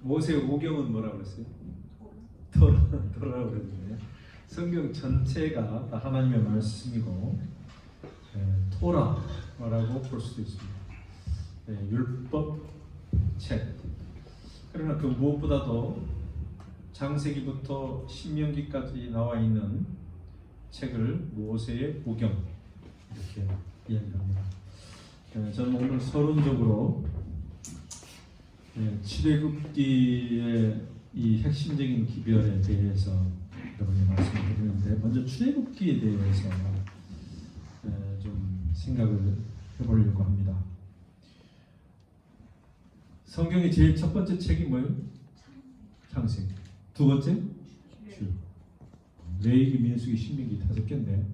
모세 오경은 뭐라고 그랬어요? 토라라고 그랬는데 성경 전체가 다 하나님의 말씀이고 토라라고 볼 수도 있습니다. 율법 책. 그러나 그 무엇보다도 창세기부터 신명기까지 나와 있는 책을 모세의 오경 이렇게 이야기합니다. 저는 오늘 서론적으로 출애굽기의 이 핵심적인 기별에 대해서 여러분이 말씀을 드리는데, 먼저 출애굽기에 대해서 좀 생각을 해보려고 합니다. 성경의 제일 첫 번째 책이 뭐예요? 창세기. 두 번째? 레위기, 민수기, 신명기 5개인데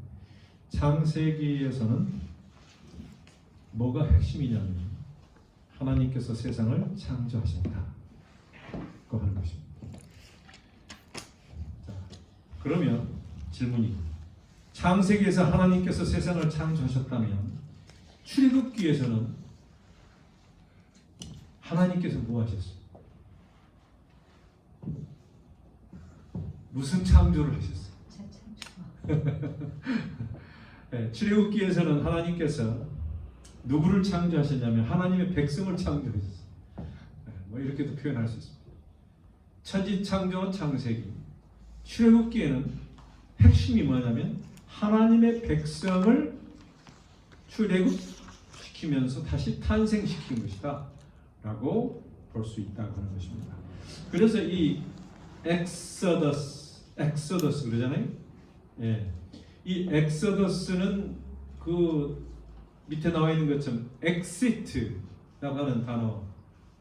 창세기에서는 뭐가 핵심이냐면 하나님께서 세상을 창조하셨다고 하는 것입니다. 자, 그러면 질문이, 창세기에서 하나님께서 세상을 창조하셨다면 출애굽기에서는 하나님께서 뭐 하셨어요? 무슨 창조를 하셨어요? 네, 출애굽기에서는 하나님께서 누구를 창조하셨냐면 하나님의 백성을 창조하셨어요. 뭐 이렇게도 표현할 수 있습니다. 천지 창조는 창세기, 출애굽기에는 핵심이 뭐냐면 하나님의 백성을 출애굽시키면서 다시 탄생시킨 것이다 라고 볼 수 있다고 하는 것입니다. 그래서 이 엑소더스 그러잖아요. 이 엑소더스는 그 밑에 나와 있는 것처럼 exit라고 하는 단어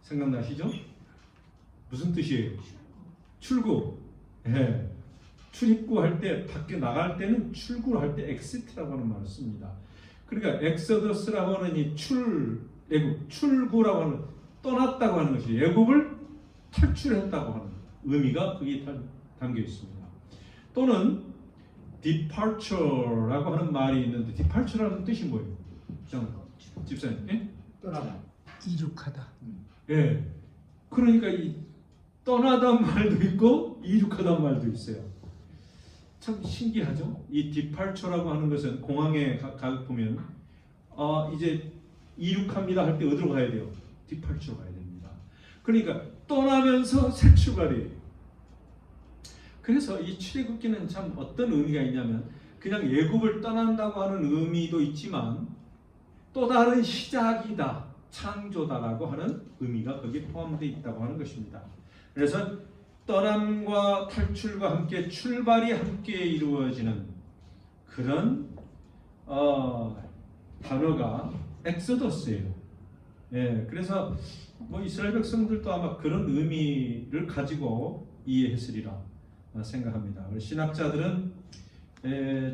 생각나시죠? 무슨 뜻이에요? 출구. 출입구할 때, 밖에 나갈 때는 출구를 할 때 exit라고 하는 말을 씁니다. 그러니까 엑소더스라고 하는 이 애굽, 출구라고 하는, 떠났다고 하는 것이 애굽을 탈출했다고 하는 의미가 거기에 담겨 있습니다. 또는 departure라고 하는 말이 있는데, departure라는 뜻이 뭐예요? 집사님, 떠나다, 이륙하다. 그러니까 이 떠나단 말도 있고 이륙하단 말도 있어요. 참 신기하죠? 이 departure라고 하는 것은 공항에 보면 이제 이륙합니다 할 때 어디로 가야 돼요? departure 가야 됩니다. 그러니까 떠나면서 새 출발이에요. 그래서 이 출애굽기는 참 어떤 의미가 있냐면 그냥 애굽을 떠난다고 하는 의미도 있지만 또 다른 시작이다, 창조다라고 하는 의미가 거기에 포함되어 있다고 하는 것입니다. 그래서 떠남과 탈출과 함께 출발이 함께 이루어지는 그런 단어가 엑소더스예요. 그래서 뭐 이스라엘 백성들도 아마 그런 의미를 가지고 이해했으리라 생각합니다. 신학자들은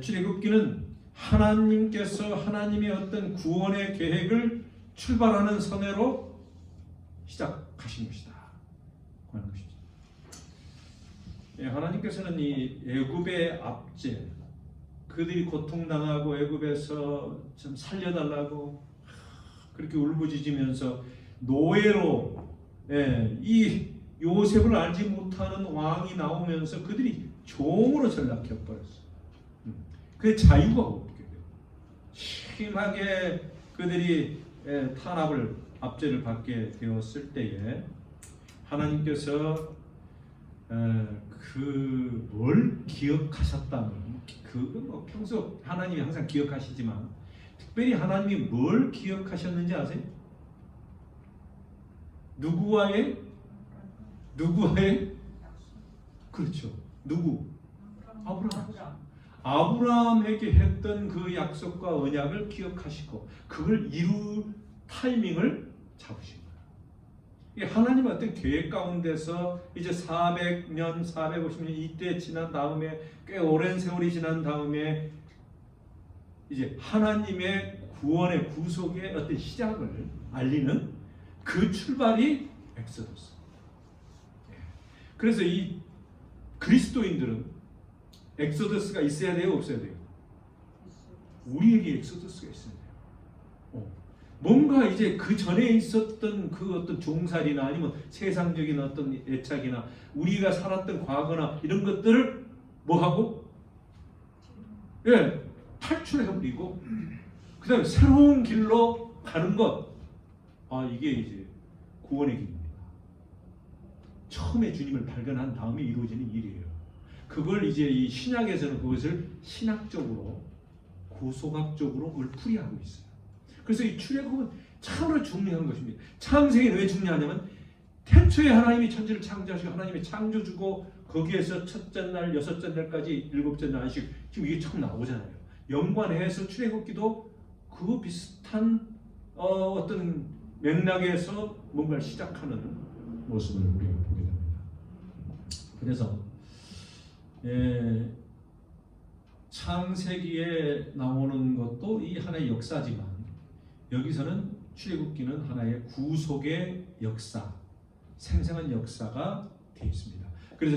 출애굽기는 하나님께서 하나님의 어떤 구원의 계획을 출발하는 선회로 시작하신 것이다 하는 것이죠. 하나님께서는 이 애굽의 압제, 그들이 고통당하고 애굽에서 좀 살려달라고 그렇게 울부짖으면서 노예로 이 요셉을 알지 못하는 왕이 나오면서 그들이 종으로 전락해버렸어요. 그 자유가 없게 돼요. 심하게 그들이 탄압을, 압제를 받게 되었을 때에 하나님께서 뭘 기억하셨다면, 그건 뭐 평소 하나님이 항상 기억하시지만 특별히 하나님이 뭘 기억하셨는지 아세요? 누구와의? 그렇죠. 누구? 아브라함에게 했던 그 약속과 언약을 기억하시고 그걸 이룰 타이밍을 잡으신 거예요. 하나님의 어떤 계획 가운데서 이제 400년, 450년 이때 지난 다음에 꽤 오랜 세월이 지난 다음에 이제 하나님의 구원의 구속의 어떤 시작을 알리는 그 출발이 엑소더스. 그래서 이 그리스도인들은 엑소더스가 있어야 돼요, 없어야 돼요? 우리에게 엑소더스가 있어야 돼요. 뭔가 이제 그 전에 있었던 그 어떤 종살이나 아니면 세상적인 어떤 애착이나 우리가 살았던 과거나 이런 것들을 뭐하고 탈출해버리고 그 다음에 새로운 길로 가는 것. 이게 이제 구원의 길입니다. 처음에 주님을 발견한 다음에 이루어지는 일이에요. 그걸 이제 이 신약에서는 그것을 신학적으로 구속학적으로 그걸 풀이하고 있어요. 그래서 이 출애굽은 참으로 중요한 것입니다. 창세기는 왜 중요하냐면 태초에 하나님이 천지를 창조하시고 하나님의 창조주고 거기에서 첫째 날, 여섯째 날까지 일곱째 날 안식 지금 이게 처음 나오잖아요. 연관해서 출애굽기도 그 비슷한 어떤 맥락에서 뭔가를 시작하는 모습을 우리가 보게 됩니다. 그래서 창세기에 나오는 것도 이 하나의 역사지만 여기서는 출애굽기는 하나의 구속의 역사, 생생한 역사가 되어 있습니다. 그래서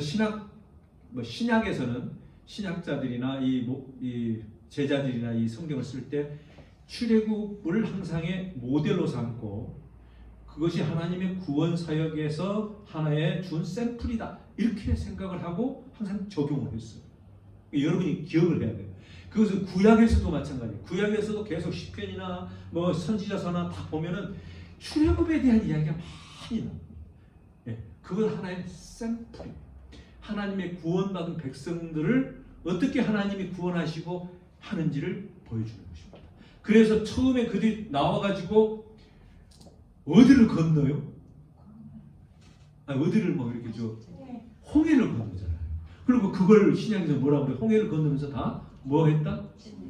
신약에서는 신학자들이나 이 제자들이나 이 성경을 쓸 때 출애굽을 항상의 모델로 삼고 그것이 하나님의 구원 사역에서 하나의 준 샘플이다 이렇게 생각을 하고 항상 적용을 했어요. 여러분이 기억을 해야 돼요. 그것은 구약에서도 마찬가지예요. 구약에서도 계속 시편이나 뭐 선지자서나 다 보면은 출애굽에 대한 이야기가 많이 나옵니다. 그건 하나의 샘플이에요. 하나님의 구원받은 백성들을 어떻게 하나님이 구원하시고 하는지를 보여주는 것입니다. 그래서 처음에 그들이 나와가지고 어디를 건너요? 어디를 뭐 이렇게 홍해를 건너잖아요. 그리고 그걸 신약에서 뭐라고 그래요? 홍해를 건너면서 다 뭐 했다?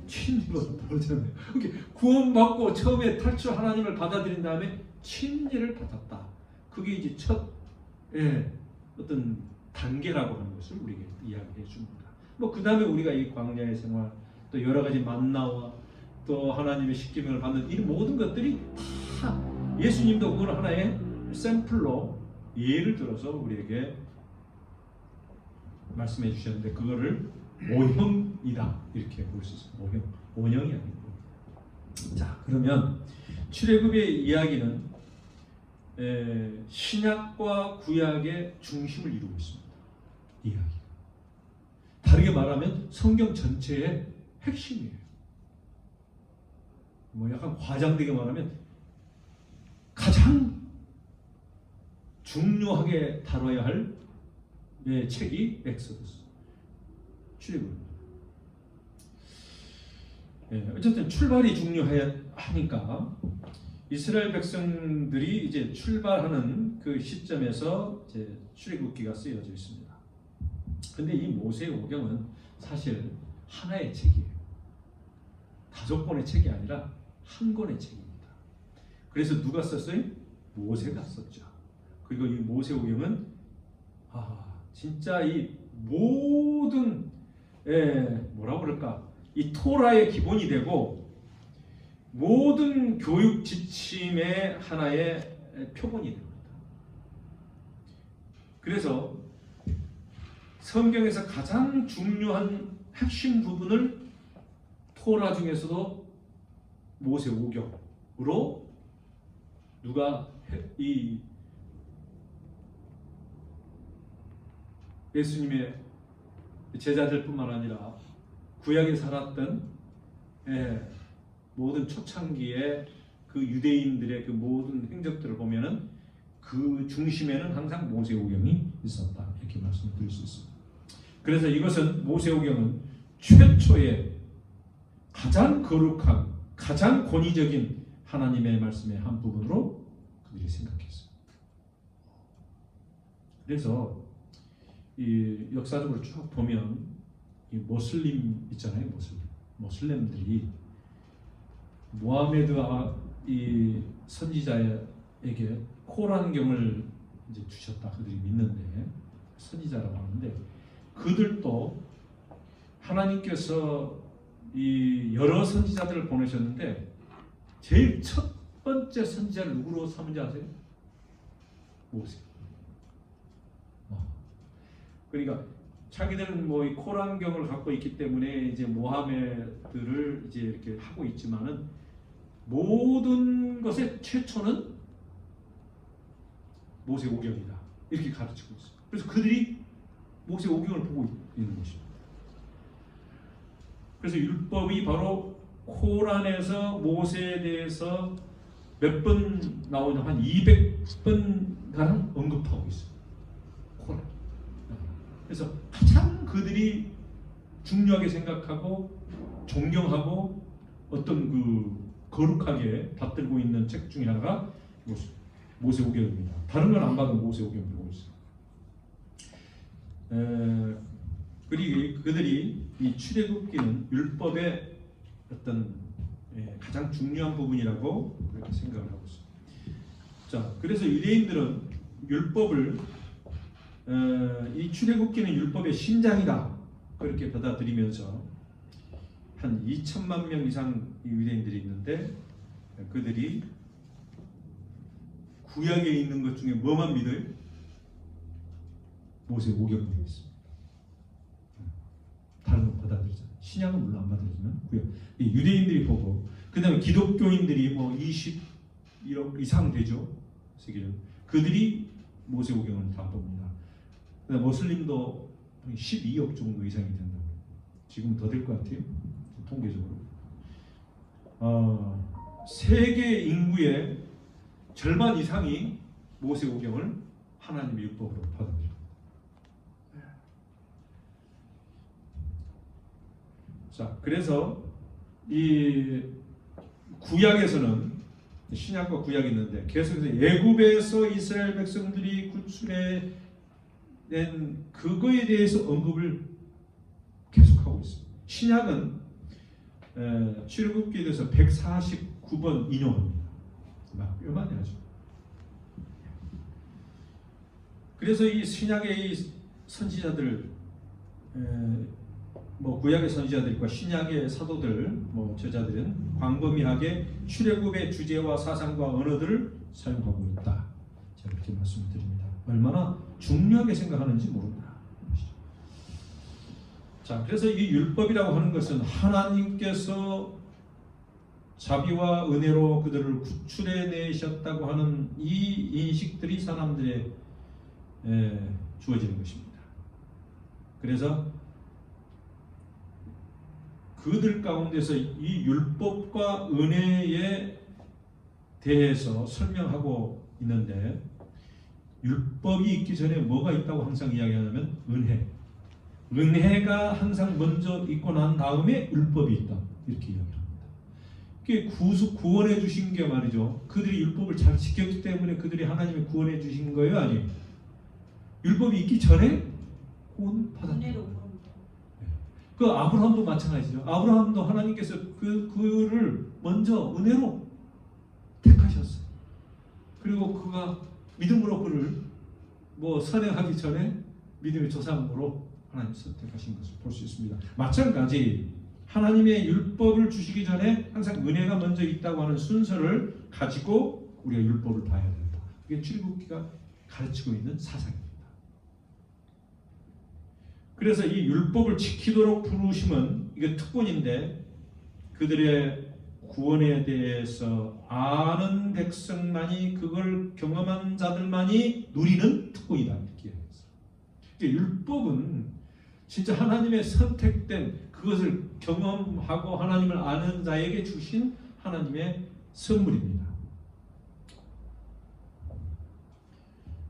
침례를 받았잖아요. 그렇게 구원받고 처음에 탈출 하나님을 받아들인 다음에 침례를 받았다. 그게 이제 첫 어떤 단계라고 하는 것을 우리에게 이야기해 줍니다. 뭐 그 다음에 우리가 이 광야의 생활, 또 여러 가지 만나와 또 하나님의 십계명을 받는 이 모든 것들이 다 예수님도 그걸 하나의 샘플로 예를 들어서 우리에게 말씀해 주셨는데 그거를 모형이다 이렇게 볼 수 있습니다. 모형이 아니고. 자, 그러면 출애굽의 이야기는 신약과 구약의 중심을 이루고 있습니다. 이야기. 다르게 말하면 성경 전체의 핵심이에요. 뭐 약간 과장되게 말하면 가장 중요하게 다뤄야 할 책이 엑소더스, 출애굽입니다. 어쨌든 출발이 중요하니까 이스라엘 백성들이 이제 출발하는 그 시점에서 이제 출애굽기가 쓰여져 있습니다. 근데 이 모세오경은 사실 하나의 책이에요. 5권의 책이 아니라 한 권의 책입니다. 그래서 누가 썼어요? 모세가 썼죠. 그리고 이 모세오경은 진짜 이 모든 뭐라고 그럴까? 이 토라의 기본이 되고 모든 교육 지침의 하나의 표본이 됩니다. 그래서 성경에서 가장 중요한 핵심 부분을 토라 중에서도 모세오경으로 누가 이 예수님의 제자들뿐만 아니라 구약에 살았던 모든 초창기의 그 유대인들의 그 모든 행적들을 보면은 그 중심에는 항상 모세오경이 있었다 이렇게 말씀드릴 수 있습니다. 그래서 이것은 모세오경은 최초의 가장 거룩한 가장 권위적인 하나님의 말씀의 한 부분으로 그들이 생각했어요. 그래서 이 역사적으로 쭉 보면 이 모슬림 있잖아요. 모슬렘들이 무하메드 이 선지자에게 코란경을 이제 주셨다 그들이 믿는데 선지자라고 하는데 그들도 하나님께서 이 여러 선지자들을 보내셨는데 제일 첫 번째 선지자를 누구로 삼은지 아세요? 모세. 그러니까 자기들은 뭐 이 코란경을 갖고 있기 때문에 이제 모하메드를 이제 이렇게 하고 있지만은 모든 것의 최초는 모세오경이다. 이렇게 가르치고 있어요. 그래서 그들이 모세오경을 보고 있는 것입니다. 그래서 율법이 바로 코란에서 모세에 대해서 몇 번 나오냐, 한 200번가량 언급하고 있어요. 코란. 그래서 가장 그들이 중요하게 생각하고 존경하고 어떤 그 거룩하게 받들고 있는 책 중에 하나가 모세오경입니다. 다른 건 안 봐도 모세오경 보고 있어요. 그리고 그들이 이 출애굽기는 율법의 어떤 가장 중요한 부분이라고 그렇게 생각을 하고 있습니다. 자, 그래서 유대인들은 율법을 이 출애굽기는 율법의 심장이다 그렇게 받아들이면서 한 2천만 명 이상 유대인들이 있는데 그들이 구약에 있는 것 중에 뭐만 믿어요? 모세오경을 믿습니다. 다른 거 받아들이잖아요. 신약은 물론 안 받아들이지만 구약. 이 유대인들이 보고 그 다음에 기독교인들이 뭐 21억 이상 되죠. 세계적으로. 그들이 모세오경을 다 봅니다. 그다음에 모슬림도 12억 정도 이상이 된다고. 지금 더 될 것 같아요. 통계적으로. 세계 인구의 절반 이상이 모세오경을 하나님의 율법으로 받아들입니다. 자, 그래서 이 구약에서는 신약과 구약이 있는데 계속해서 애굽에서 이스라엘 백성들이 구출해 낸 그거에 대해서 언급을 계속하고 있습니다. 신약은 출애굽기에 대해서 149번 인용합니다. 꽤 많이 하죠. 그래서 이 신약의 이 선지자들, 뭐 구약의 선지자들과 신약의 사도들, 뭐 저자들은 광범위하게 출애굽의 주제와 사상과 언어들을 사용하고 있다. 제가 그렇게 말씀드립니다. 얼마나 중요하게 생각하는지 모른다. 자, 그래서 이 율법이라고 하는 것은 하나님께서 자비와 은혜로 그들을 구출해 내셨다고 하는 이 인식들이 사람들의 주어지는 것입니다. 그래서 그들 가운데서 이 율법과 은혜에 대해서 설명하고 있는데 율법이 있기 전에 뭐가 있다고 항상 이야기하냐면 은혜. 은혜가 항상 먼저 있고 난 다음에 율법이 있다. 이렇게 이야기합니다. 그게 구원해 주신 게 말이죠. 그들이 율법을 잘 지켰기 때문에 그들이 하나님이 구원해 주신 거예요? 아니에요? 율법이 있기 전에 구원 받았다. 그 아브라함도 마찬가지죠. 아브라함도 하나님께서 그를 먼저 은혜로 택하셨어요. 그리고 그가 믿음으로 그를 선행하기 전에 믿음의 조상으로 하나님 선택하신 것을 볼 수 있습니다. 마찬가지 하나님의 율법을 주시기 전에 항상 은혜가 먼저 있다고 하는 순서를 가지고 우리가 율법을 봐야 된다. 이게 출애굽기가 가르치고 있는 사상입니다. 그래서 이 율법을 지키도록 부르심은 이게 특권인데 그들의 구원에 대해서 아는 백성만이 그걸 경험한 자들만이 누리는 특권이다 이렇게 얘기했어요. 율법은 진짜 하나님의 선택된 그것을 경험하고 하나님을 아는 자에게 주신 하나님의 선물입니다.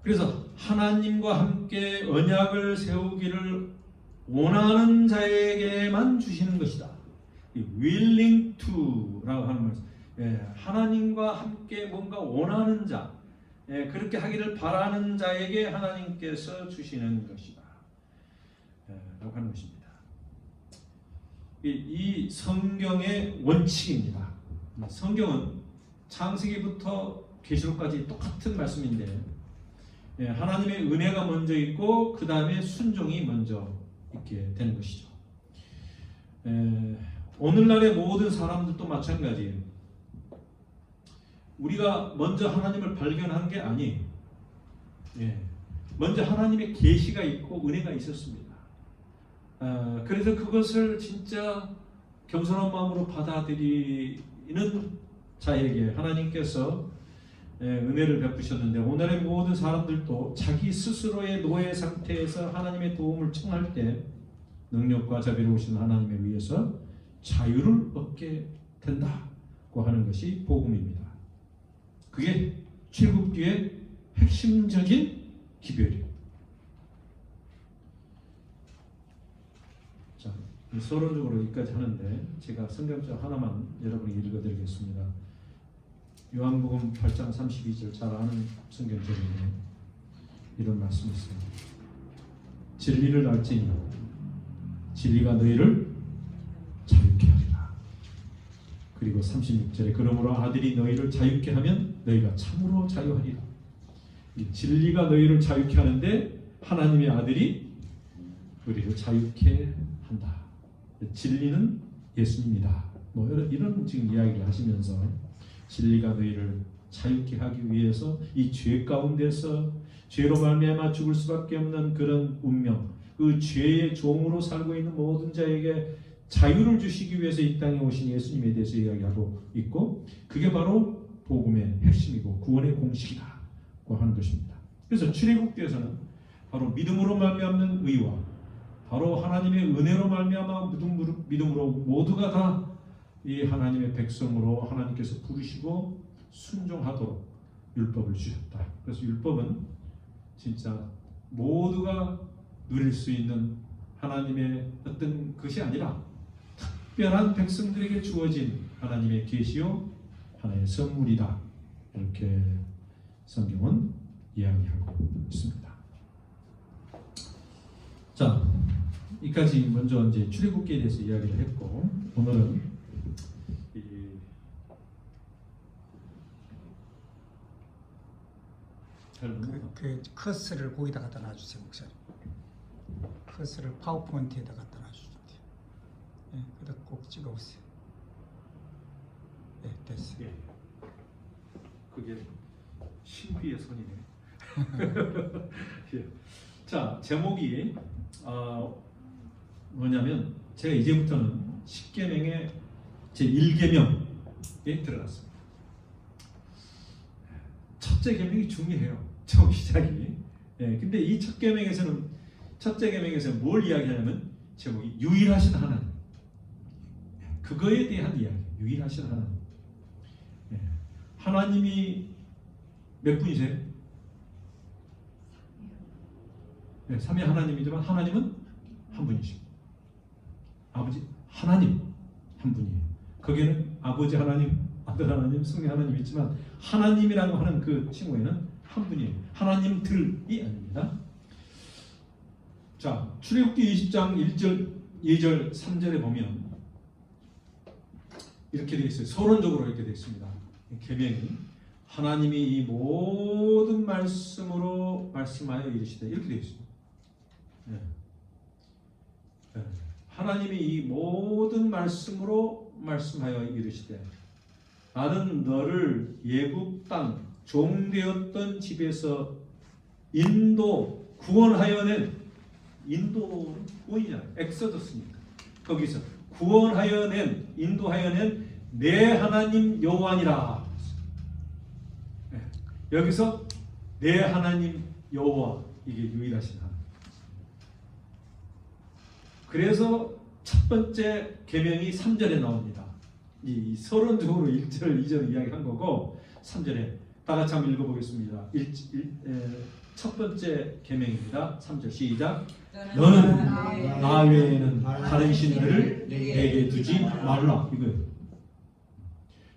그래서 하나님과 함께 언약을 세우기를 원하는 자에게만 주시는 것이다. willing to라고 하는 말씀. 하나님과 함께 뭔가 원하는 자, 그렇게 하기를 바라는 자에게 하나님께서 주시는 것이다. 라고 하는 것입니다. 이 성경의 원칙입니다. 성경은 창세기부터 계시록까지 똑같은 말씀인데 하나님의 은혜가 먼저 있고 그 다음에 순종이 먼저 있게 되는 것이죠. 오늘날의 모든 사람들도 마찬가지예요. 우리가 먼저 하나님을 발견한 게 아니에요. 먼저 하나님의 계시가 있고 은혜가 있었습니다. 그래서 그것을 진짜 겸손한 마음으로 받아들이는 자에게 하나님께서 은혜를 베푸셨는데 오늘의 모든 사람들도 자기 스스로의 노예 상태에서 하나님의 도움을 청할 때 능력과 자비로우신 하나님에 의해서 자유를 얻게 된다고 하는 것이 복음입니다. 그게 출애굽기의 핵심적인 기별이에요. 자, 서론적으로 여기까지 하는데 제가 성경적 하나만 여러분에게 읽어드리겠습니다. 요한복음 8장 32절 잘 아는 성경절인데 이런 말씀이 있어요. 진리를 알지니 진리가 너희를 자유케 하리라. 그리고 36절에 그러므로 아들이 너희를 자유케 하면 너희가 참으로 자유하리라. 이 진리가 너희를 자유케 하는데 하나님의 아들이 우리를 자유케 한다. 진리는 예수님이다. 뭐 이런 지금 이야기를 하시면서 진리가 너희를 자유케 하기 위해서 이 죄 가운데서 죄로 말미암아 죽을 수밖에 없는 그런 운명, 그 죄의 종으로 살고 있는 모든 자에게 자유를 주시기 위해서 이 땅에 오신 예수님에 대해서 이야기하고 있고, 그게 바로 복음의 핵심이고 구원의 공식이다고 하는 것입니다. 그래서 출애굽기에서는 바로 믿음으로 말미암는 의와 바로 하나님의 은혜로 말미암아 믿음으로 모두가 다 이 하나님의 백성으로 하나님께서 부르시고 순종하도록 율법을 주셨다. 그래서 율법은 진짜 모두가 누릴 수 있는 하나님의 어떤 것이 아니라 특별한 백성들에게 주어진 하나님의 계시요 하나의 선물이다. 이렇게 성경은 이야기하고 있습니다. 자, 이까지 먼저 이제 출애굽기에 대해서 이야기를 했고, 오늘은 그 커스를 거기다 갖다 놔주세요, 목사님. 커스를 파워포인트에다 갖다 놔주세요. 예, 그다 꼭 찍어보세요. 네, 됐어요. 예. 그게 신비의 손이네. 예. 자, 제목이 뭐냐면 제가 이제부터는 10계명의 제 1계명에 들어갔습니다. 첫째 계명이 중요해요. 처음 시작이. 예, 근데 이 첫 계명에서는 첫째 계명에서 뭘 이야기하냐면 제목이 유일하신 하나님. 그거에 대한 이야기. 유일하신 하나님. 예. 하나님이 몇 분이세요? 네, 삼위 하나님이지만 하나님은 한 분이시고 아버지 하나님 한 분이에요. 거기에는 아버지 하나님, 아들 하나님, 성령 하나님 있지만 하나님이라고 하는 그 칭호에는 한 분이에요. 하나님들이 아닙니다. 자, 출애굽기 20장 1절, 2절, 3절에 보면 이렇게 되어 있어요. 서론적으로 이렇게 되어 있습니다. 계명이 하나님이 이 모든 말씀으로 말씀하여 이르시되 이렇게 되어 있습니다. 네. 네. 하나님이 이 모든 말씀으로 말씀하여 이르시되 나는 너를 애굽 땅 종되었던 집에서 구원하여 낸 인도는 구원이잖아요. 엑소더스니까 거기서 구원하여 낸 인도하여 낸 내 하나님 여호와니라. 네. 여기서 내 하나님 여호와 이게 유일하신 하나님. 그래서 첫 번째 계명이 3절에 나옵니다. 이 서론적으로 1절, 2절 이야기한 거고 3절에 다 같이 한번 읽어보겠습니다. 첫 번째 계명입니다. 3절 시작. 너는 나 외에는 다른 신들을 내게 두지 말라. 이거예요.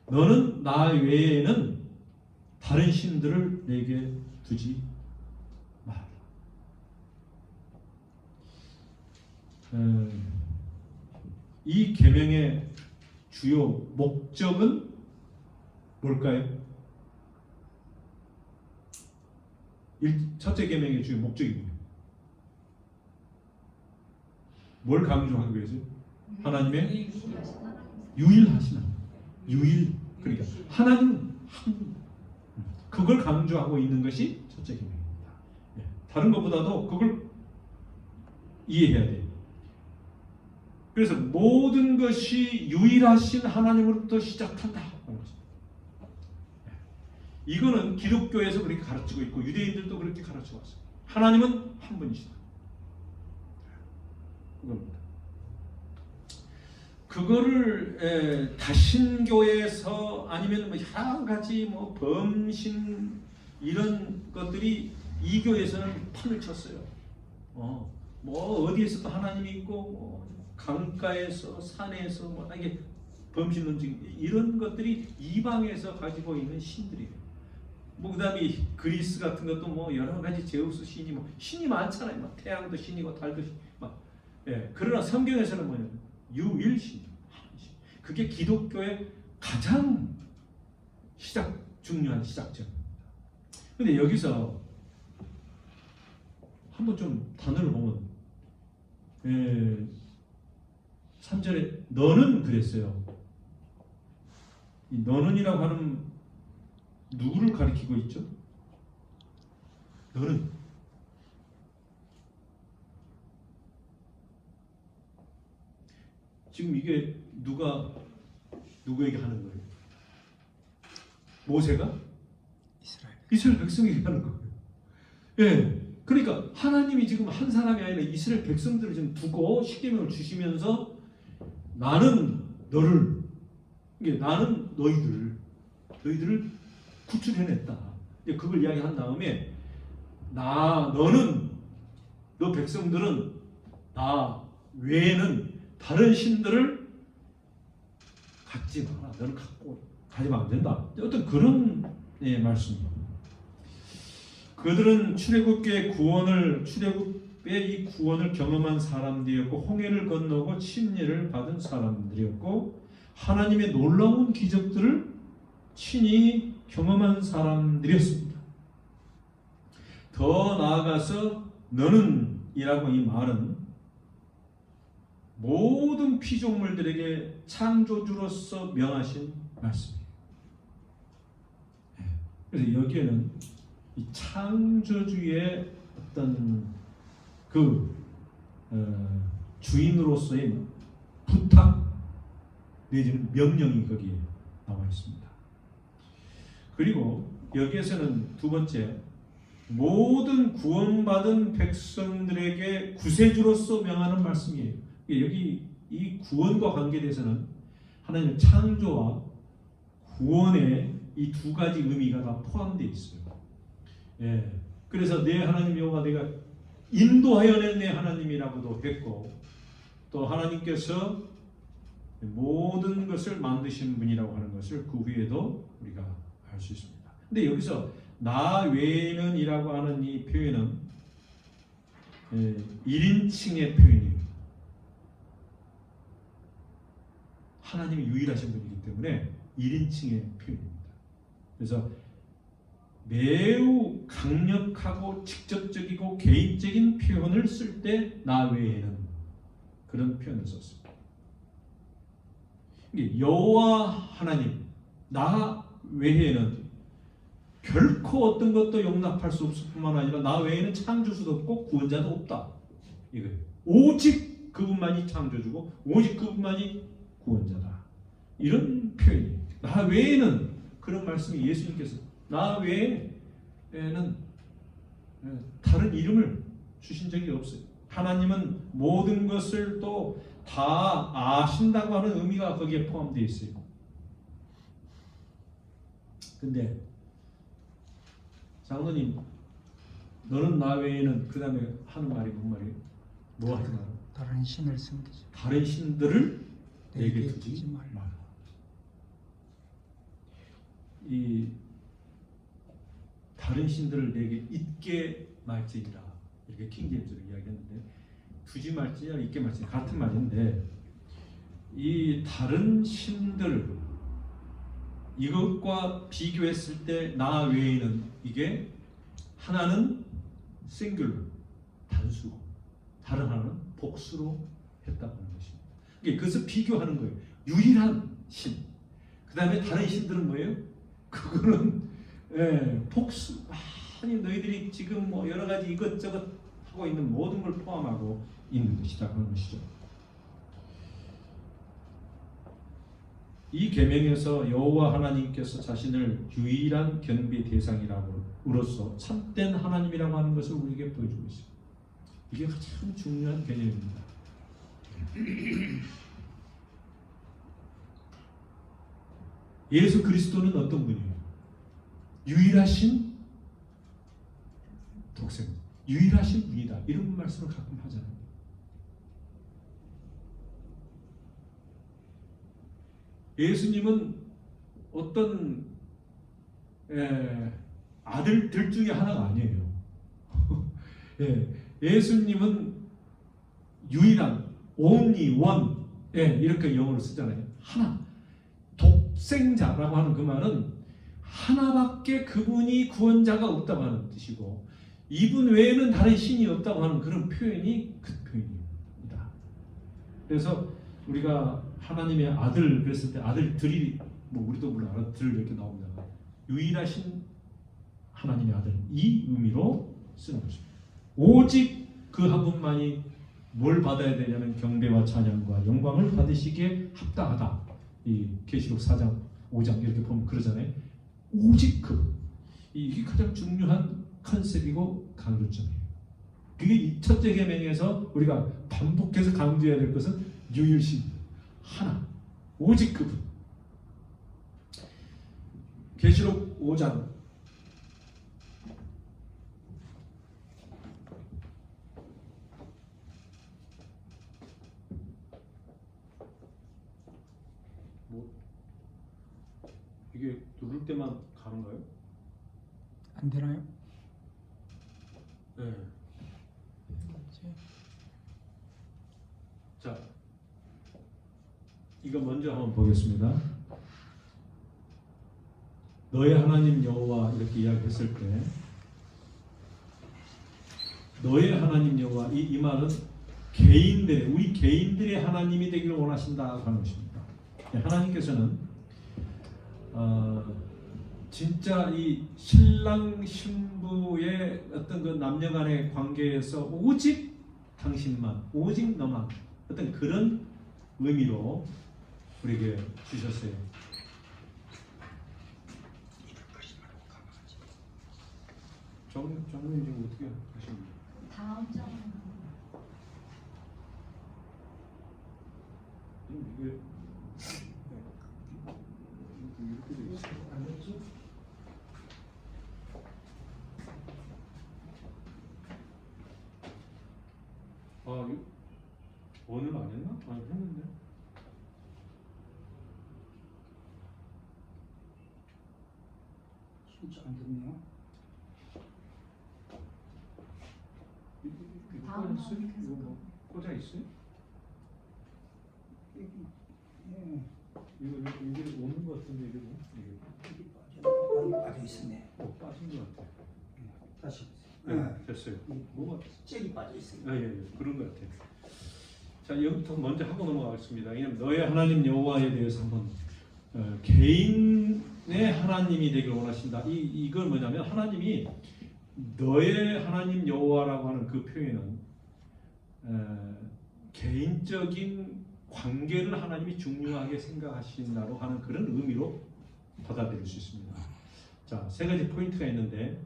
너는 나 외에는 다른 신들을 내게 두지 말라. 이 계명의 주요 목적은 뭘까요? 첫째 계명의 주요 목적이 뭐예요? 뭘 강조하기 위해서? 하나님의 유일하신 하나님. 유일. 그러니까 하나님 한 분. 그걸 강조하고 있는 것이 첫째 계명입니다. 다른 것보다도 그걸 이해해야 돼요. 그래서 모든 것이 유일하신 하나님으로부터 시작한다. 이거는 기독교에서 그렇게 가르치고 있고 유대인들도 그렇게 가르쳐 왔어요. 하나님은 한 분이시다. 그겁니다. 그거를 다신교에서 아니면 뭐 여러 가지 뭐 범신 이런 것들이 이 교회에서는 판을 쳤어요. 뭐 어디에서도 하나님이 있고 뭐 강가에서 산에서 뭐 이게 범신론적 이런 것들이 이방에서 가지고 있는 신들이에요. 뭐 그다음에 그리스 같은 것도 뭐 여러 가지 제우스 신이 뭐 신이 많잖아요. 막 태양도 신이고 달도 신 막. 그러나 성경에서는 뭐냐면 유일신. 그게 기독교의 가장 중요한 시작점입니다. 근데 여기서 한번 좀 단어를 보면 3절에 너는 그랬어요. 이 너는이라고 하는 누구를 가리키고 있죠? 너는 지금 이게 누구에게 하는 거예요? 모세가? 이스라엘 백성에게 하는 거예요. 그러니까 하나님이 지금 한 사람이 아니라 이스라엘 백성들을 지금 두고 십계명을 주시면서 나는 너를, 나는 너희들을 구출해냈다. 그걸 이야기한 다음에 너는 너 백성들은 나 외에는 다른 신들을 갖지 마라. 너는 갖고 가지면 안 된다. 어떤 그런 말씀입니다. 그들은 출애굽의 이 구원을 경험한 사람들이었고 홍해를 건너고 침례를 받은 사람들이었고 하나님의 놀라운 기적들을 친히 경험한 사람들이었습니다. 더 나아가서 너는 이라고 이 말은 모든 피조물들에게 창조주로서 명하신 말씀이에요. 그래서 여기에는 이 창조주의 어떤 주인으로서의 부탁 내지는 명령이 거기에 나와 있습니다. 그리고 여기에서는 두 번째, 모든 구원받은 백성들에게 구세주로서 명하는 말씀이에요. 여기 이 구원과 관계돼서는 하나님의 창조와 구원의 이 두 가지 의미가 다 포함되어 있어요. 그래서 내 하나님 여호와 내가 인도하여 낸 내 하나님이라고도 했고 또 하나님께서 모든 것을 만드신 분이라고 하는 것을 그 후에도 우리가 알 수 있습니다. 근데 여기서 나 외에는 이라고 하는 이 표현은 1인칭의 표현이에요. 하나님이 유일하신 분이기 때문에 1인칭의 표현입니다. 그래서 매우 강력하고 직접적이고 개인적인 표현을 쓸 때 나 외에는 그런 표현을 썼습니다. 여호와 하나님 나 외에는 결코 어떤 것도 용납할 수 없을 뿐만 아니라 나 외에는 창조주도 없고 구원자도 없다. 이거예요. 오직 그분만이 창조주고 오직 그분만이 구원자다. 이런 표현이에요. 나 외에는 그런 말씀이 예수님께서 나 외에는 다른 이름을 주신 적이 없어요. 하나님은 모든 것을 또 다 아신다고 하는 의미가 거기에 포함되어 있어요. 근데 장로님 너는 나 외에는 그 다음에 하는 말이 뭔 말이에요? 뭐 하는 말? 다른 신을 섬기지. 다른 신들을 내게 두지 말라. 이 다른 신들을 내게 잊게 말지니라 이렇게 킹제임스로 이야기했는데 두지 말지냐 잊게 말지냐 같은 말인데 이 다른 신들 이것과 비교했을 때 나 외에는 이게 하나는 싱귤러 단수고 다른 하나는 복수로 했다고 하는 것입니다. 그것을 비교하는 거예요. 유일한 신. 그 다음에 다른 신들은 뭐예요? 그거는 복수. 아니 너희들이 지금 뭐 여러 가지 이것저것 하고 있는 모든 걸 포함하고 있는 것이다 그런 것이죠. 이 계명에서 여호와 하나님께서 자신을 유일한 경배 대상이라고로서 참된 하나님이라고 하는 것을 우리에게 보여주고 있습니다. 이게 가장 중요한 개념입니다. 예수 그리스도는 어떤 분이에요? 유일하신 독생, 유일하신 분이다. 이런 말씀을 가끔 하잖아요. 예수님은 어떤 아들들 중에 하나가 아니에요. 예수님은 유일한 only one 이렇게 영어로 쓰잖아요. 하나, 독생자라고 하는 그 말은 하나밖에 그분이 구원자가 없다고 하는 뜻이고 이분 외에는 다른 신이 없다고 하는 그런 표현이 그 표현입니다. 그래서 우리가 하나님의 아들 그랬을 때 아들들이 뭐 우리도 물론 아들 이렇게 나옵니다. 유일하신 하나님의 아들 이 의미로 쓰는 것입니다. 오직 그 한 분만이 뭘 받아야 되냐면 경배와 찬양과 영광을 받으시기에 합당하다. 이 계시록 4장 5장 이렇게 보면 그러잖아요. 오직 이게 가장 중요한 컨셉이고 강조점이에요. 그게 이 첫째 계명에서 우리가 반복해서 강조해야 될 것은 유일신 하나 오직 그분. 계시록 5장 이게 누를 때만 가는가요? 안 되나요? 네. 자, 이거 먼저 한번 보겠습니다. 너의 하나님 여호와 이렇게 이야기했을 때, 너의 하나님 여호와 이 말은 우리 개인들의 하나님이 되기를 원하신다 하는 것입니다. 하나님께서는 진짜 이 신랑 신부의 어떤 그 남녀간의 관계에서 오직 당신만, 오직 너만 어떤 그런 의미로 우리에게 주셨어요. 정문이 지금 어떻게 하십니까? 다음 장 이게 이렇게 돼 있어. 오늘 안 했나? 아니 했는데. 진짜 안 됐네요. 이거 다음 있어요? 계속 이거 뭐 꽂아 있어요? 예. 이게 오는 것 같은데 이게 뭐? 이게 빠져 있었네. 빠진 것 같아. 다시. 네, 됐어요. 뭐가? 잭이 빠져 있습니다. 예, 그런 것 같아요. 자, 여기부터 먼저 하고 넘어가겠습니다. 왜냐면 너의 하나님 여호와에 대해서 한번 개인의 하나님이 되길 원하신다. 이건 뭐냐면 하나님이 너의 하나님 여호와라고 하는 그 표현은 개인적인 관계를 하나님이 중요하게 생각하신다고 하는 그런 의미로 받아들일 수 있습니다. 자, 세 가지 포인트가 있는데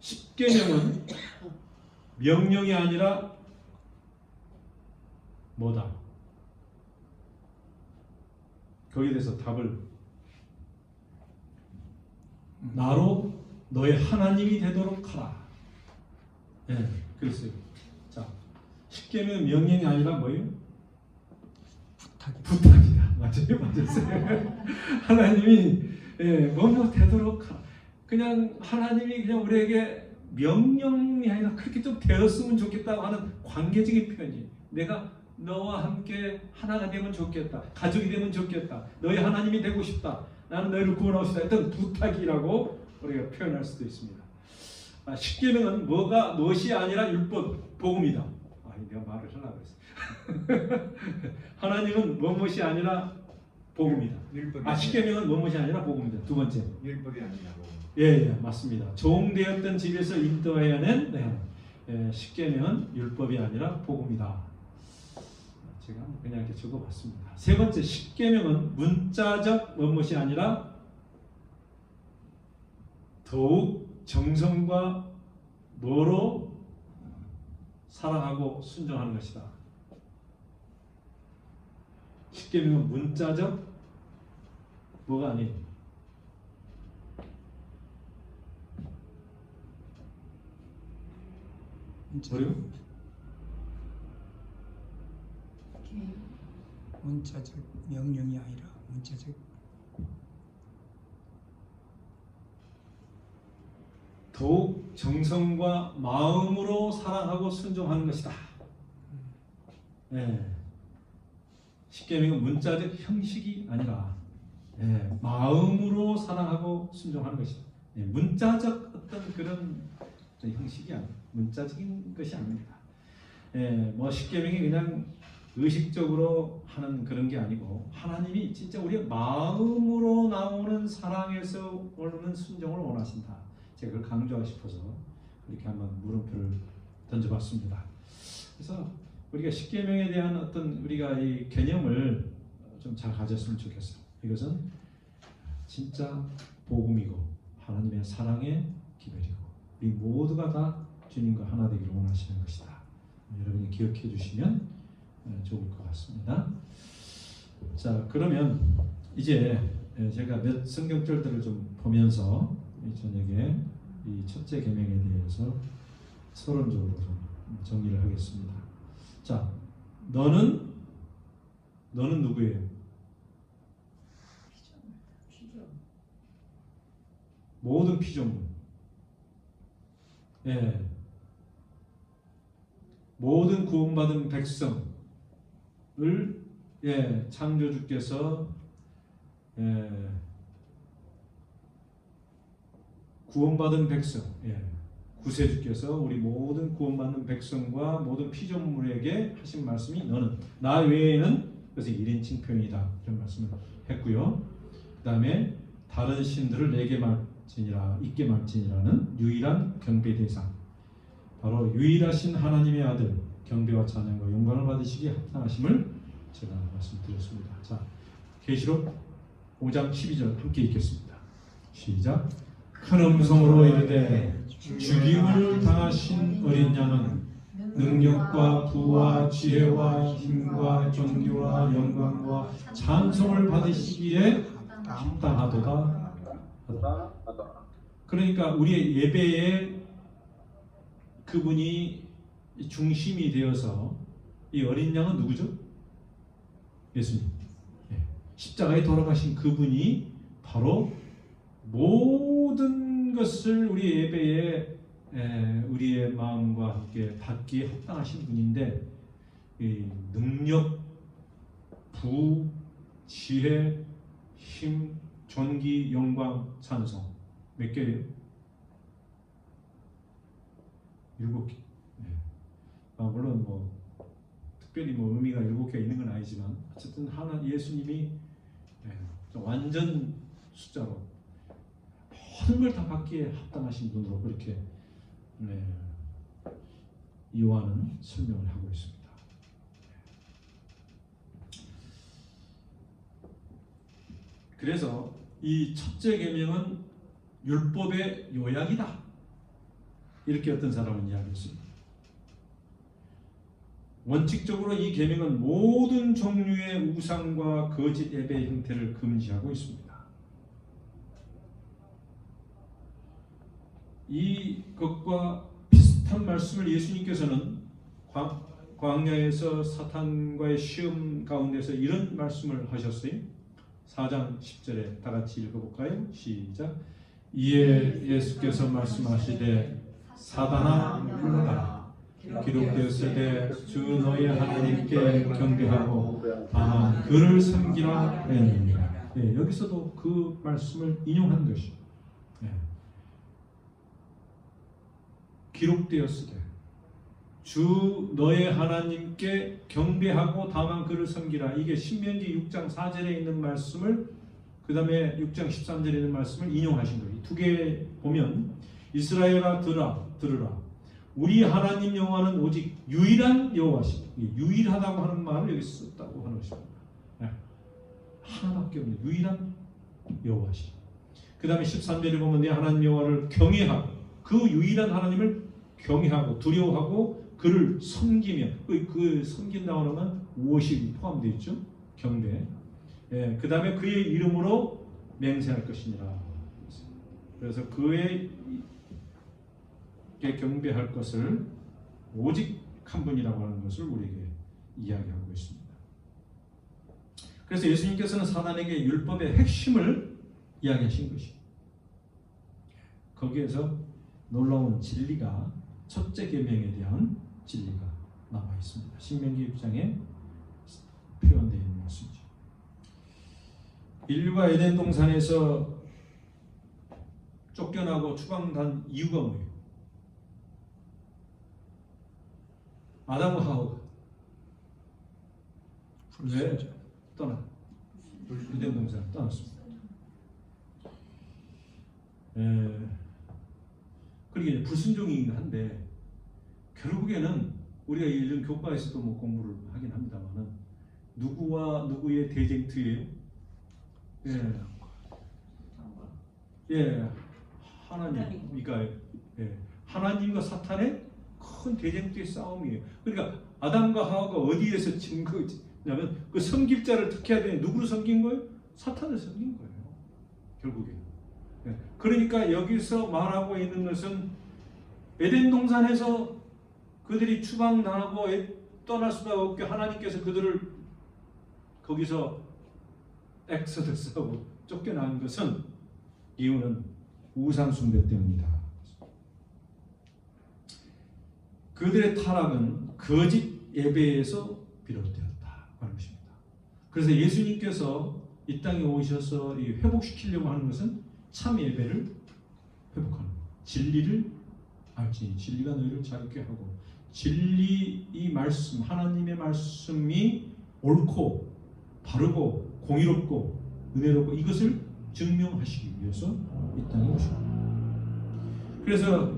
10계명은 명령이 아니라 뭐다? 거기에 대해서 답을 나로 너의 하나님이 되도록 하라. 네, 그랬어요. 자, 10계명은 명령이 아니라 뭐예요? 부탁이다. 맞았어요. 하나님이 뭐뭐 되도록 하라. 그냥 하나님이 그냥 우리에게 명령이 아니라 그렇게 좀 되었으면 좋겠다고 하는 관계적인 표현이에요. 내가 너와 함께 하나가 되면 좋겠다. 가족이 되면 좋겠다. 너의 하나님이 되고 싶다. 나는 너희를 구원하고 싶다. 어떤 부탁이라고 우리가 표현할 수도 있습니다. 10계명은 무엇이 아니라 율법, 복음이다. 내가 말을 하려고 했어. 하나님은 무엇이 아니라 복음이다. 10계명은 무엇이 아니라 복음이다. 두 번째. 율법이 아니라고. 예, 맞습니다. 종되었던 집에서 인도해낸 10계명은 율법이 아니라 복음이다. 제가 그냥 이렇게 적어봤습니다. 세 번째, 십계명은 문자적 무엇이 아니라 더욱 정성과 뭐로 사랑하고 순종하는 것이다. 십계명은 문자적 뭐가 아닌 뭐요? 문자적 명령이 아니라 문자적 더욱 정성과 마음으로 사랑하고 순종하는 것이다. 네. 십계명은 문자적 형식이 아니라 마음으로 사랑하고 순종하는 것이다. 문자적 어떤 그런 형식이 아니라 문자적인 것이 아닙니다. 뭐 십계명이 그냥 의식적으로 하는 그런 게 아니고 하나님이 진짜 우리의 마음으로 나오는 사랑에서 오는 순종을 원하신다. 제가 그걸 강조하고 싶어서 그렇게 한번 물음표를 던져봤습니다. 그래서 우리가 십계명에 대한 어떤 우리가 이 개념을 좀 잘 가졌으면 좋겠어요. 이것은 진짜 복음이고 하나님의 사랑의 기별이고 우리 모두가 다 주님과 하나 되기를 원하시는 것이다. 여러분이 기억해 주시면 좋을 것 같습니다. 자, 그러면 이제 제가 몇 성경절들을 좀 보면서 이 저녁에 이 첫째 계명에 대해서 서론적으로 좀 정리를 하겠습니다. 자, 너는 누구예요? 모든 피조물. 모든 구원받은 백성을 창조주께서 구원받은 백성, 구세주께서 우리 모든 구원받는 백성과 모든 피조물에게 하신 말씀이 너는 나 외에는 그래서 1인칭 표현이다 이런 말씀을 했고요. 그 다음에 다른 신들을 내게 말지니라 있게 말지니라는 유일한 경배 대상, 바로 유일하신 하나님의 아들 경배와 찬양과 영광을 받으시기에 합당하심을 제가 말씀드렸습니다. 자, 계시록 5장 12절 함께 읽겠습니다. 시작. 큰 음성으로 이르되 죽임을 당하신 어린 양은 능력과 부와 지혜와 힘과 존귀와 영광과 찬송을 받으시기에 합당하도다. 그러니까 우리의 예배에 그분이 중심이 되어서 이 어린 양은 누구죠? 예수님. 십자가에 돌아가신 그분이 바로 모든 것을 우리 예배에 우리의 마음과 함께 받기에 합당하신 분인데 이 능력, 부, 지혜, 힘, 존귀, 영광, 찬송 몇 개예요? 7개. 물론 뭐 특별히 뭐 의미가 7개가 있는 건 아니지만 어쨌든 하나 예수님이 완전 숫자로 모든 걸 다 받기에 합당하신 분으로 그렇게 요한은 설명을 하고 있습니다. 그래서 이 첫째 계명은 율법의 요약이다. 이렇게 어떤 사람은 이야기했습니다. 원칙적으로 이 계명은 모든 종류의 우상과 거짓 예배 형태를 금지하고 있습니다. 이것과 비슷한 말씀을 예수님께서는 광야에서 사탄과의 시험 가운데서 이런 말씀을 하셨어요. 4장 10절에 다 같이 읽어볼까요? 시작. 이에 예수께서 말씀하시되 사단아 물러가라. 기록되었으되 주 너의 하나님께 경배하고 다만 그를 섬기라 하였느니라. 여기서도 그 말씀을 인용한 것이죠. 기록되었으되 주 너의 하나님께 경배하고 다만 그를 섬기라. 이게 신명기 6장 4절에 있는 말씀을 그 다음에 6장 13절에 있는 말씀을 인용하신 거예요. 두 개 보면 이스라엘아 들으라. 우리 하나님 여호와는 오직 유일한 여호와시다. 유일하다고 하는 말을 여기 썼다고 하는 것입니다. 네. 하나밖에 없는 유일한 여호와시다. 그 다음에 13절에 보면 내 하나님 여호와를 경외하고 그 유일한 하나님을 경외하고 두려워하고 그를 섬기며 그 섬긴다고 하면 워십이 포함되어 있죠. 경배. 예, 그 다음에 그의 이름으로 맹세할 것이니라. 그래서 그의 경배할 것을 오직 한 분이라고 하는 것을 우리에게 이야기하고 있습니다. 그래서 예수님께서는 사단에게 율법의 핵심을 이야기하신 것이 거기에서 놀라운 진리가 첫째 계명에 대한 진리가 나와 있습니다. 신명기 6장에 표현되어 있는 것이죠. 인류가 에덴 동산에서 쫓겨나고 추방된 이유가 뭐예요? 아담과 하와가 왜 떠나? 에덴 동산을 떠났습니다. 그러게 불순종이긴 한데 결국에는 우리가 이런 교과에서도 뭐 공부를 하긴 합니다만은 누구와 누구의 대쟁투예요? 하나님이니까 하나님과 사탄의 큰 대쟁투의 싸움이에요. 그러니까 아담과 하와가 어디에서 증거냐면 그 섬길 자를 택해야 되는 누구를 섬긴 거예요? 사탄을 섬긴 거예요. 결국에. 그러니까 여기서 말하고 있는 것은 에덴 동산에서 그들이 추방당하고 떠날 수밖에 없게 하나님께서 그들을 거기서 엑소더스하고 쫓겨난 것은 이유는 우상 숭배 때문이다. 그들의 타락은 거짓 예배에서 비롯되었다 하는 것입니다. 그래서 예수님께서 이 땅에 오셔서 회복시키려고 하는 것은 참 예배를 회복하는 것. 진리를 알지. 진리가 너희를 자유케 하고 진리 이 말씀 하나님의 말씀이 옳고 바르고 공의롭고 은혜롭고 이것을 증명하시기 위해서 이 땅에 오십니다. 그래서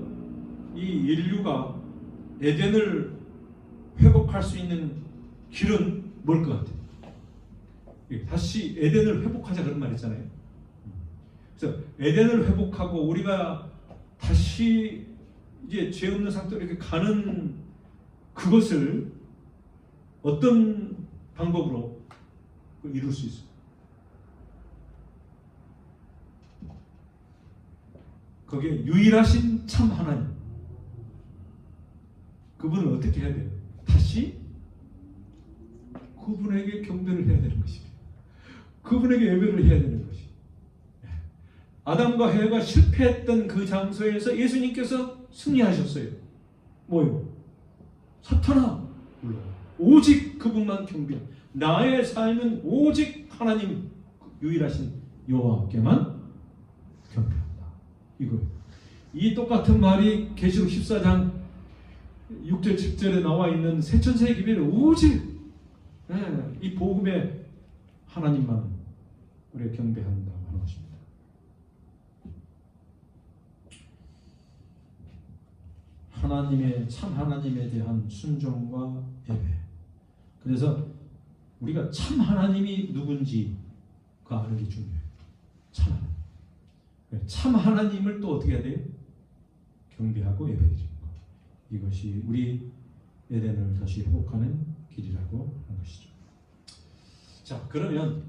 이 인류가 에덴을 회복할 수 있는 길은 뭘 것 같아요? 다시 에덴을 회복하자 그런 말 있잖아요. 그래서 에덴을 회복하고 우리가 다시 이제 죄 없는 상태로 이렇게 가는 그것을 어떤 방법으로 이룰 수 있어요? 거기에 유일하신 참 하나님 그분을 어떻게 해야 돼요? 다시 그분에게 경배를 해야 되는 것입니다. 그분에게 예배를 해야 되는 것이. 아담과 해가 실패했던 그 장소에서 예수님께서 승리하셨어요. 뭐요? 사탄아, 오직 그분만 경배. 나의 삶은 오직 하나님 유일하신 여호와께만 경배한다. 이거예요. 이 똑같은 말이 계시록 14장 6절 7절에 나와 있는 세천세의 기별은 오직 이 복음의 하나님만 우리가 경배한다고 하는 것입니다. 하나님의 참 하나님에 대한 순종과 예배. 그래서 우리가 참 하나님이 누군지 그 아는 게 중요해요. 참 하나님. 참 하나님을 또 어떻게 해야 돼요? 경배하고 예배드리는 것. 이것이 우리 에덴을 다시 회복하는 길이라고 하는 것이죠. 자, 그러면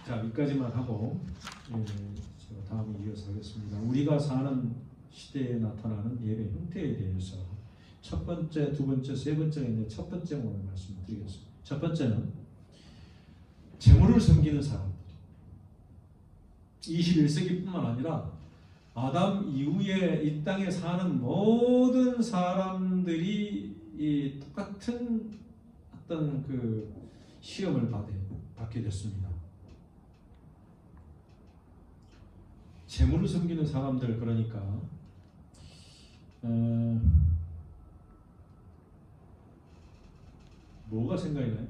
여기까지만 하고 제가 다음에 이어서 하겠습니다. 우리가 사는 시대에 나타나는 예배 형태에 대해서 첫 번째, 두 번째, 세 번째가 있는데 첫 번째 오늘 말씀드리겠습니다. 첫 번째는 재물을 섬기는 사람들. 21세기뿐만 아니라 아담 이후에 이 땅에 사는 모든 사람들이 이 똑같은 어떤 그 시험을 받게 됐습니다. 재물을 섬기는 사람들, 그러니까 뭐가 생각이 나요?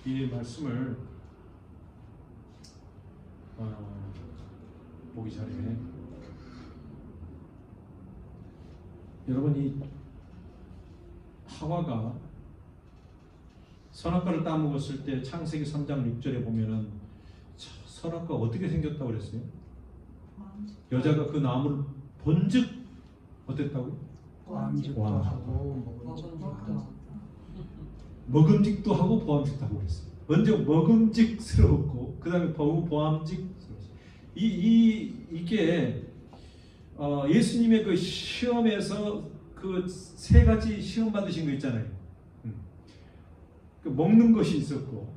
이 말씀을 보기 전에 여러분 이 하와가 선악과를 따먹었을 때 창세기 3장 6절에 보면은 선악과 어떻게 생겼다고 그랬어요? 여자가 그 나무를 본즉 어땠다고? 보암직도 하고 먹음직도 하고 보암직도 하고 그랬어요. 먼저 먹음직스러웠고 그 다음에 보암직스러웠어요. 이게 예수님의 그 시험에서 그 세 가지 시험 받으신 거 있잖아요. 그 먹는 것이 있었고,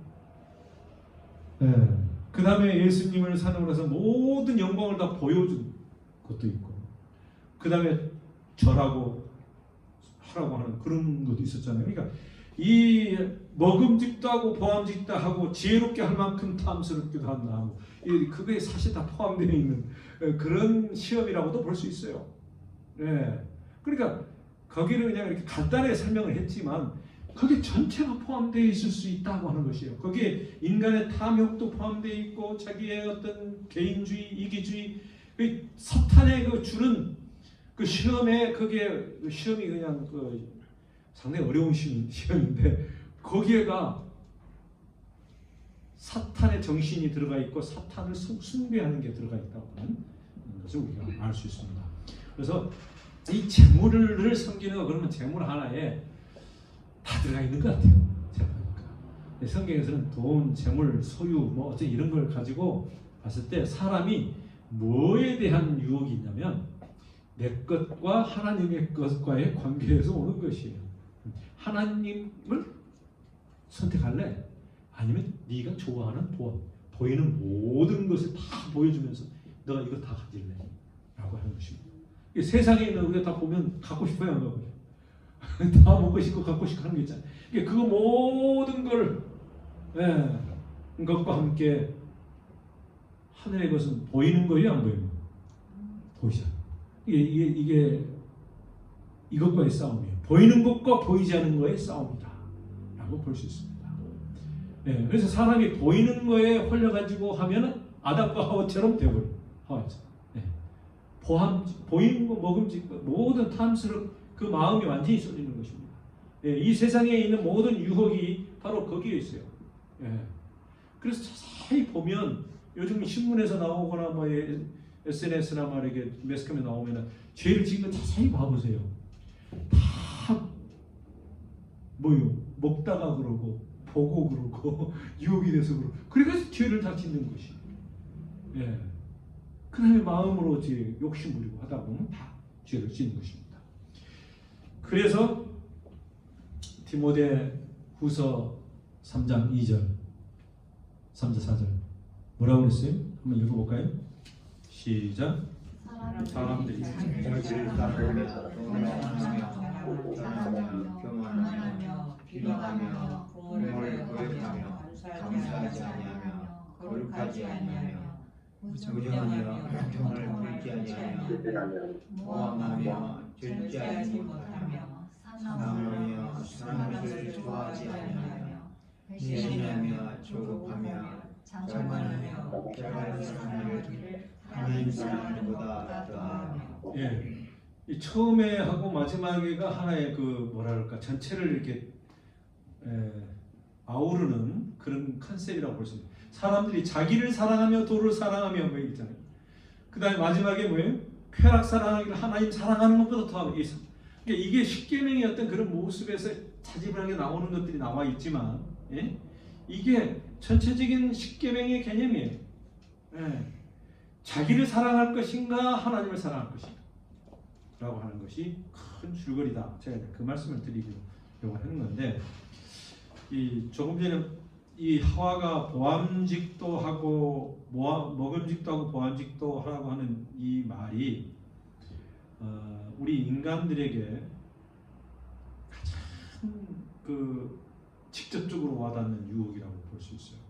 그 다음에 예수님을 사랑으로 해서 모든 영광을 다 보여준 것도 있고, 그 다음에 절하고 하라고 하는 그런 것도 있었잖아요. 그러니까 이 먹음직도 하고 보암직도 하고 지혜롭게 할 만큼 탐스럽기도 한 나무, 그게 사실 다 포함되어 있는 그런 시험이라고도 볼 수 있어요. 그러니까 거기를 그냥 이렇게 간단하게 설명을 했지만 거기 전체가 포함되어 있을 수 있다고 하는 것이에요. 거기에 인간의 탐욕도 포함되어 있고 자기의 어떤 개인주의, 이기주의, 그 사탄의 그 주는 그 시험에 그게 시험이 그냥 그 상당히 어려운 시험인데 거기에가 사탄의 정신이 들어가 있고 사탄을 숭배하는 게 들어가 있다고 하는 것을 우리가 알 수 있습니다. 그래서 이 재물을 섬기는 거 그러면 재물 하나에 다 들어가 있는 것 같아요. 제가 보니까 성경에서는 돈, 재물, 소유 뭐 어째 이런 걸 가지고 봤을 때 사람이 뭐에 대한 유혹이 있냐면 내 것과 하나님의 것과의 관계에서 오는 것이에요. 하나님을 선택할래? 아니면 네가 좋아하는 보이는 모든 것을 다 보여주면서 너가 이거 다 가질래? 라고 하는 것입니다. 세상에 있는 우리가 다 보면 갖고 싶어야 하는 거예요. 다 먹고 싶고 갖고 싶고 하는 게 있잖아요. 그거 모든 걸 것과 함께 하늘의 것은 보이는 거예요, 안 보이는 거예요? 보이잖아요. 이게 이것과의 싸움이에요. 보이는 것과 보이지 않는 거의 싸움이다 라고 볼 수 있습니다. 그래서 사람이 보이는 거에 홀려가지고 하면은 아담과 하와처럼 되어버려요. 하와처럼. 보이는 거, 먹음직거 모든 탐스럽 그 마음이 완전히 쏠리는 것입니다. 이 세상에 있는 모든 유혹이 바로 거기에 있어요. 그래서 자세히 보면 요즘 신문에서 나오거나 뭐 SNS나 막 이렇게 매스컴에 나오면은 죄를 지은 거 자세히 봐보세요. 다 뭐요? 먹다가 그러고 보고 그러고 유혹이 돼서 그러고 그래서 죄를 다 짓는 것이. 그 다음에 마음으로 이제 욕심 부리고 하다 보면 다 죄를 짓는 것입니다. 그래서 디모데 후서 3장 2절 3절 4절 뭐라고 그랬어요? 한번 읽어볼까요? 시작. 사람들이 교만하며 비방하며 부모를 거역하며 감사하지 아니하며 거룩하지 아니하며 부정하며 형통을 불지하지 아니하며 모함하며 절제하지 못하며 사랑하며 선한 것을 좋아하지 아니하며 배신하며 조급하며 장만하며 결과를 사랑하기를 하나님 사랑하는 것보다 더하며. 이 처음에 하고 마지막에가 하나의 그 뭐랄까 전체를 이렇게 아우르는 그런 컨셉이라고 볼 수 있습니다. 사람들이 자기를 사랑하며 도를 사랑하며 뭐 있잖아요. 그 다음에 마지막에 뭐예요? 쾌락 사랑하기를 하나님 사랑하는 것보다 더하며. 그러니까 이게 십계명의 어떤 그런 모습에서 자지불하게 나오는 것들이 나와 있지만 이게 전체적인 십계명의 개념이에요. 자기를 사랑할 것인가 하나님을 사랑할 것인가 라고 하는 것이 큰 줄거리다. 제가 그 말씀을 드리려고 하는 건데 조금 전에 이 하와가 보암직도 하고 먹음직도 하고 보암직도 하라고 하는 이 말이 우리 인간들에게 가장 그 직접적으로 와닿는 유혹이라고 볼 수 있어요.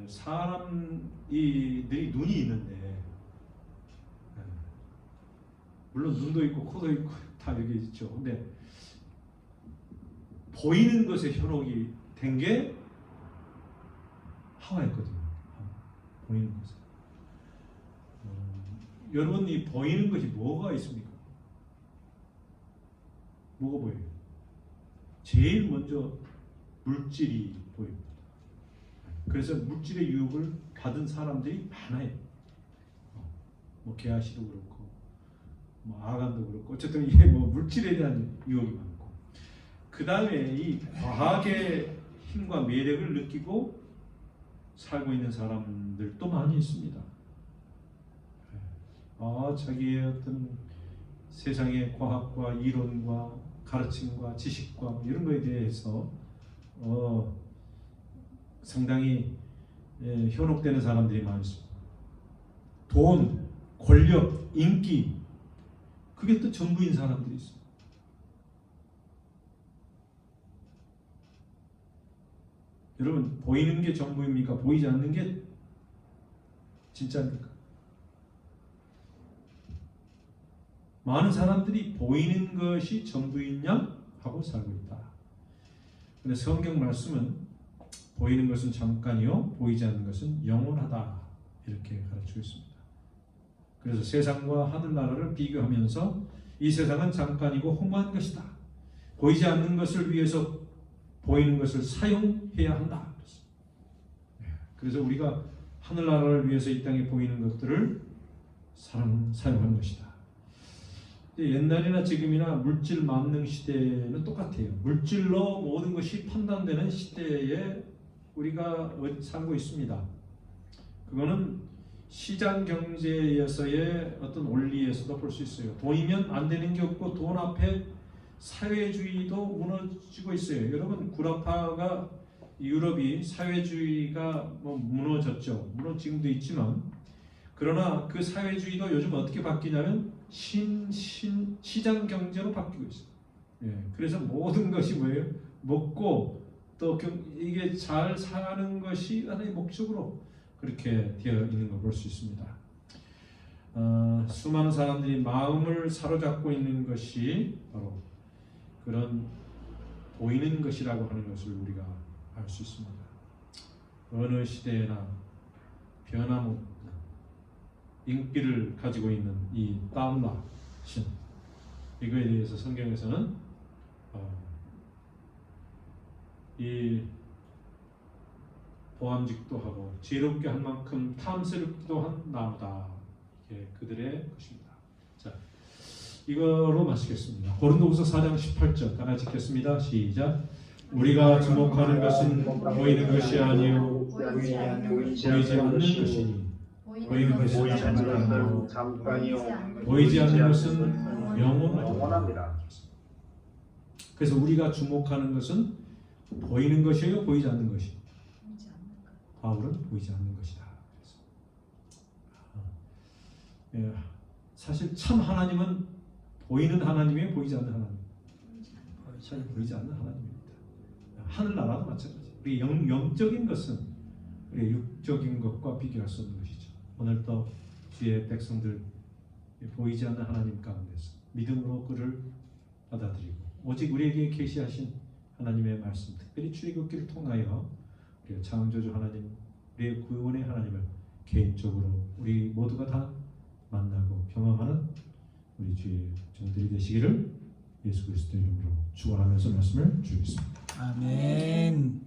사람들이 눈이 있는데 물론 눈도 있고 코도 있고 다 여기 있죠. 근데 보이는 것에 현혹이 된 게 하와였거든요. 보이는 것은. 여러분, 이 보이는 것이 뭐가 있습니까? 뭐가 보여요? 제일 먼저 물질이 보입니다. 그래서 물질의 유혹을 받은 사람들이 많아요. 뭐 게하시도 그렇고, 뭐 아간도 그렇고, 어쨌든 이게 뭐 물질에 대한 유혹이 많고, 그 다음에 이 과학의 힘과 매력을 느끼고 살고 있는 사람들도 많이 있습니다. 자기의 어떤 세상의 과학과 이론과 가르침과 지식과 이런 거에 대해서 상당히 현혹되는 사람들이 많습니다. 돈, 권력, 인기, 그게 또 전부인 사람들이 있습니다. 여러분, 보이는 게 전부입니까? 보이지 않는 게 진짜입니까? 많은 사람들이 보이는 것이 전부인 양 하고 살고 있다. 근데 성경 말씀은 보이는 것은 잠깐이요, 보이지 않는 것은 영원하다, 이렇게 가르치고 있습니다. 그래서 세상과 하늘나라를 비교하면서 이 세상은 잠깐이고 허무한 것이다. 보이지 않는 것을 위해서 보이는 것을 사용해야 한다. 그래서 우리가 하늘나라를 위해서 이 땅에 보이는 것들을 사용하는 것이다. 옛날이나 지금이나 물질 만능 시대는 똑같아요. 물질로 모든 것이 판단되는 시대에 우리가 살고 있습니다. 그거는 시장 경제에서의 어떤 원리에서도 볼 수 있어요. 돈이면 안 되는 게 없고 돈 앞에 사회주의도 무너지고 있어요. 여러분, 구라파가 유럽이 사회주의가 무너졌죠. 물론 지금도 있지만, 그러나 그 사회주의도 요즘 어떻게 바뀌냐면 시장 경제로 바뀌고 있어요. 그래서 모든 것이 뭐예요? 먹고 또 이게 잘 사는 것이 하나의 목적으로 그렇게 되어 있는 걸 볼 수 있습니다. 수많은 사람들이 마음을 사로잡고 있는 것이 바로 그런 보이는 것이라고 하는 것을 우리가 알 수 있습니다. 어느 시대에나 변함없는 인기를 가지고 있는 이 다운라 신, 이거에 대해서 성경에서는 이 보암직도 하고 지혜롭게 할 만큼 탐스럽기도 한 나무다. 이게 그들의 것입니다. 자, 이거로 마치겠습니다. 고린도후서 4장 18절 다 같이 읽겠습니다. 시작. 우리가 주목하는 것은 보이는 것이 아니요 보이지 않는 것이니 보이는 것은 잠깐이요 보이지 않는 것은 영원합니다. 그래서 우리가 주목하는 것은 보이는 것이에요, 보이지 않는 것이? 바울은 보이지 않는 것이다. 사실 참 하나님은 보이는 하나님이에요, 보이지 않는 하나님? 보이지 않는 하나님입니다. 하늘나라도 마찬가지. 우리 영적인 것은 우리 육적인 것과 비교할 수 없는 것이죠. 오늘도 주의 백성들 보이지 않는 하나님 가운데서 믿음으로 그를 받아들이고 오직 우리에게 계시하신 하나님의 말씀, 특별히 출애굽기를 통하여 우리 창조주 하나님, 우리의 구원의 하나님을 개인적으로 우리 모두가 다 만나고 경험하는 우리 주의 종들이 되시기를 예수 그리스도 이름으로 축원하면서 말씀을 주겠습니다. 아멘.